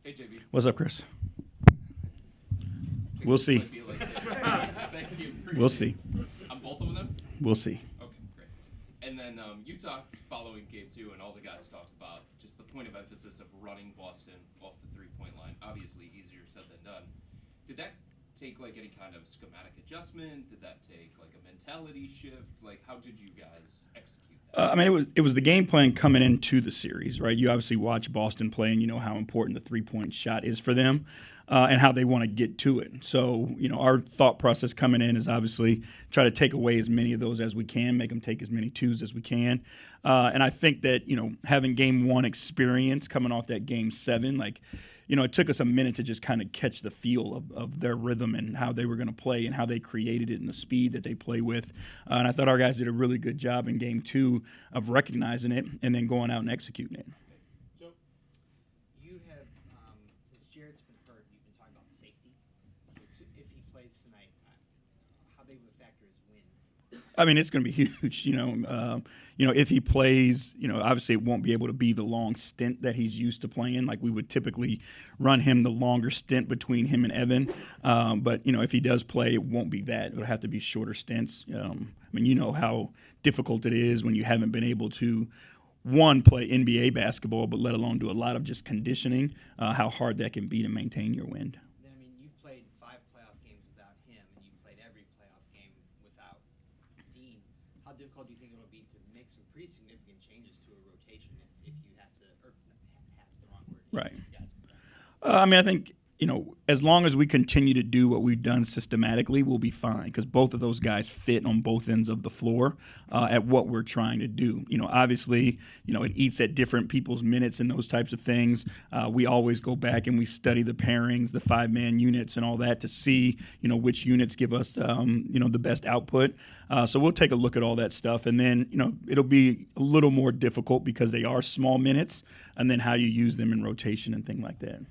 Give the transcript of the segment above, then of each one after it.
Hey, JB. What's up, Chris? We'll see. We'll see. On both of them? We'll see. Okay, great. And then you talked following game 2, and all the guys talked about just the point of emphasis of running Boston off the three-point line. Obviously, easier said than done. Did that take like any kind of schematic adjustment? Did that take like a mentality shift? Like, how did you guys execute that? I mean, it was the game plan coming into the series, right? You obviously watch Boston play, and you know how important the three-point shot is for them, and how they want to get to it. So, you know, our thought process coming in is obviously try to take away as many of those as we can, make them take as many twos as we can. And I think that, you know, having game 1 experience coming off that game 7, like, you know, it took us a minute to just kind of catch the feel of their rhythm and how they were going to play and how they created it and the speed that they play with. And I thought our guys did a really good job in game 2 of recognizing it and then going out and executing it. So you have, since Jared's been hurt, you've been talking about safety. If he plays tonight, how big of a factor is wind? I mean, it's going to be huge. If he plays, you know, obviously it won't be able to be the long stint that he's used to playing. Like we would typically run him the longer stint between him and Evan. But, you know, if he does play, it won't be that. It'll have to be shorter stints. I mean, you know how difficult it is when you haven't been able to, one, play NBA basketball, but let alone do a lot of just conditioning, how hard that can be to maintain your wind. I mean, you've played 5 playoff games without him, and you've played every playoff game without Dean. How difficult do you think it'll be to make some pretty significant changes to a rotation if you have to, or have the wrong word. Right. These guys. I mean, I think, you know, as long as we continue to do what we've done systematically, we'll be fine because both of those guys fit on both ends of the floor at what we're trying to do. You know, obviously, you know, it eats at different people's minutes and those types of things. We always go back and we study the pairings, the 5-man units and all that to see, you know, which units give us, the best output. So we'll take a look at all that stuff. And then, you know, it'll be a little more difficult because they are small minutes and then how you use them in rotation and things like that.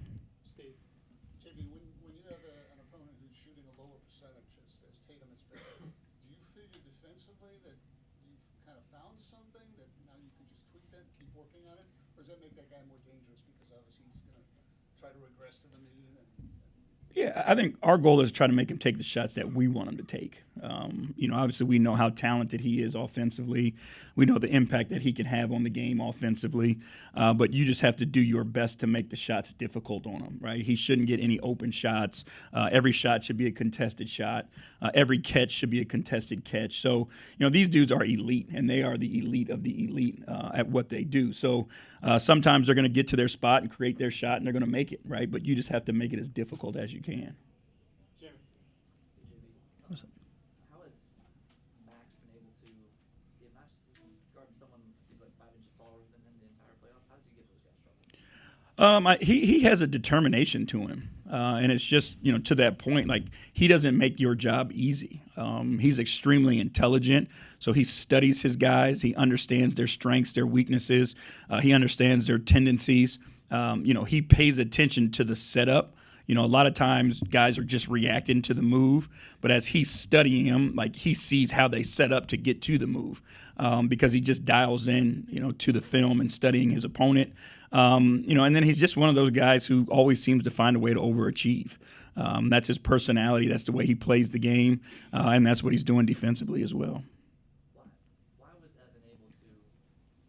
When you have an opponent who's shooting a lower percentage, as Tatum has been, do you figure defensively that you've kind of found something that now you can just tweak that, keep working on it, or does that make that guy more dangerous because obviously he's going to try to regress to the mean? Yeah, I think our goal is to try to make him take the shots that we want him to take. Obviously we know how talented he is offensively. We know the impact that he can have on the game offensively. But you just have to do your best to make the shots difficult on him, right? He shouldn't get any open shots. Every shot should be a contested shot. Every catch should be a contested catch. So, you know, these dudes are elite, and they are the elite of the elite at what they do. So sometimes they're going to get to their spot and create their shot, and they're going to make it, right? But you just have to make it as difficult as you can. Jimmy. What's up? How has Max been able to get not just guarding someone who's like 5 inches taller than him the entire playoffs? How does he get those guys trouble? He has a determination to him, and it's just, you know, to that point, like he doesn't make your job easy. He's extremely intelligent, so he studies his guys. He understands their strengths, their weaknesses. He understands their tendencies. He pays attention to the setup. You know, a lot of times guys are just reacting to the move, but as he's studying them, like he sees how they set up to get to the move because he just dials in, you know, to the film and studying his opponent. And then he's just one of those guys who always seems to find a way to overachieve. That's his personality. That's the way he plays the game, and that's what he's doing defensively as well. Why was Evan able to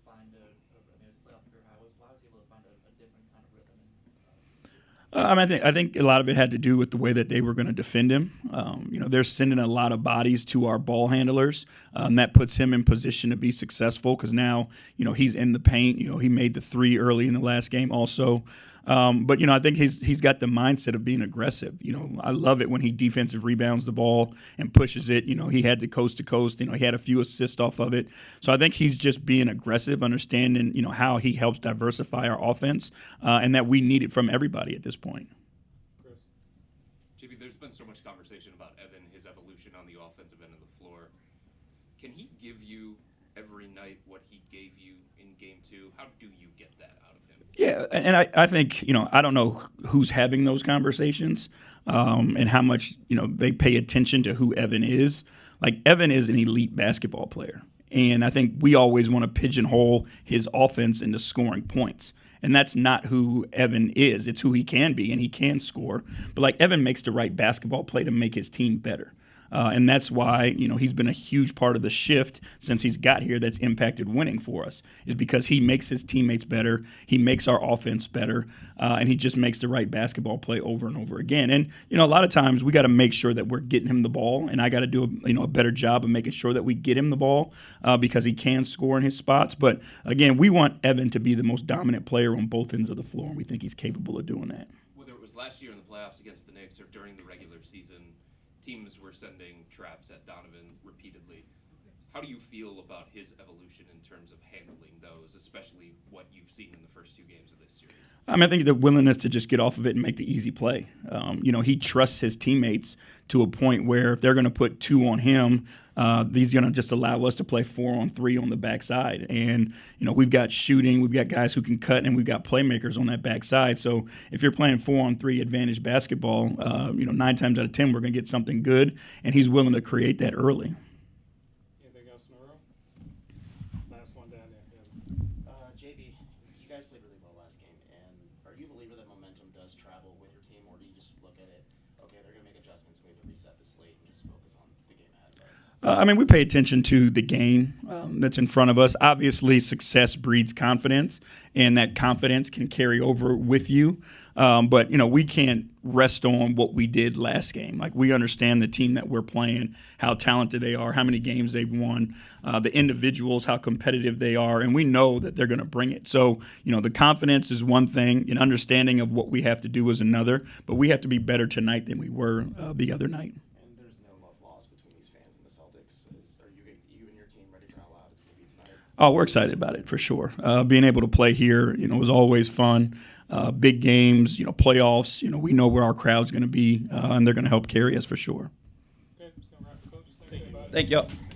find his playoff career high? Why was he able to find a different kind of rhythm? I think a lot of it had to do with the way that they were going to defend him. They're sending a lot of bodies to our ball handlers, and that puts him in position to be successful because now, you know, he's in the paint. You know, he made the 3 early in the last game also. But I think he's got the mindset of being aggressive. You know, I love it when he defensive rebounds the ball and pushes it. You know, he had the coast to coast. You know, he had a few assists off of it. So I think he's just being aggressive, understanding, you know, how he helps diversify our offense, and that we need it from everybody at this point. Chris. JB, there's been so much conversation about Evan, his evolution on the offensive end of the floor. Can he give you every night what he gave you in game 2? How do you get that out of him? Yeah, and I think, you know, I don't know who's having those conversations and how much, you know, they pay attention to who Evan is. Like, Evan is an elite basketball player, and I think we always want to pigeonhole his offense into scoring points. And that's not who Evan is. It's who he can be, and he can score. But, like, Evan makes the right basketball play to make his team better. And that's why, he's been a huge part of the shift since he's got here that's impacted winning for us, is because he makes his teammates better, he makes our offense better, and he just makes the right basketball play over and over again. And, a lot of times we got to make sure that we're getting him the ball, and I got to do a better job of making sure that we get him the ball because he can score in his spots. But, again, we want Evan to be the most dominant player on both ends of the floor, and we think he's capable of doing that. Whether it was last year in the playoffs against the Knicks or during the regular season, teams were sending traps at Donovan repeatedly. How do you feel about his evolution in terms of handling those, especially what you've seen in the first 2 games of this series? I think the willingness to just get off of it and make the easy play. He trusts his teammates to a point where if they're going to put 2 on him, he's going to just allow us to play 4-on-3 on the backside. And, we've got shooting, we've got guys who can cut, and we've got playmakers on that backside. So if you're playing 4-on-3 advantage basketball, 9 times out of 10 we're going to get something good, and he's willing to create that early. Anything else in a row? Last one down there. J.B., you guys played really well last game, and are you a believer that momentum does travel with your team, or do you just look at it, okay, they're going to make adjustments, we have to reset the slate and just focus on the game ahead of us? We pay attention to the game that's in front of us. Obviously, success breeds confidence, and that confidence can carry over with you. But we can't rest on what we did last game. Like, we understand the team that we're playing, how talented they are, how many games they've won, the individuals, how competitive they are, and we know that they're going to bring it. So, the confidence is one thing, and understanding of what we have to do is another, but we have to be better tonight than we were the other night. And there's no love lost between these fans and the Celtics. Are you and your team ready for how loud it's going to be tonight? Oh, we're excited about it for sure. Being able to play here, was always fun. Big games, playoffs. We know where our crowd's going to be, and they're going to help carry us for sure. Okay, so wrap it, Coach. Thank you. Thank you.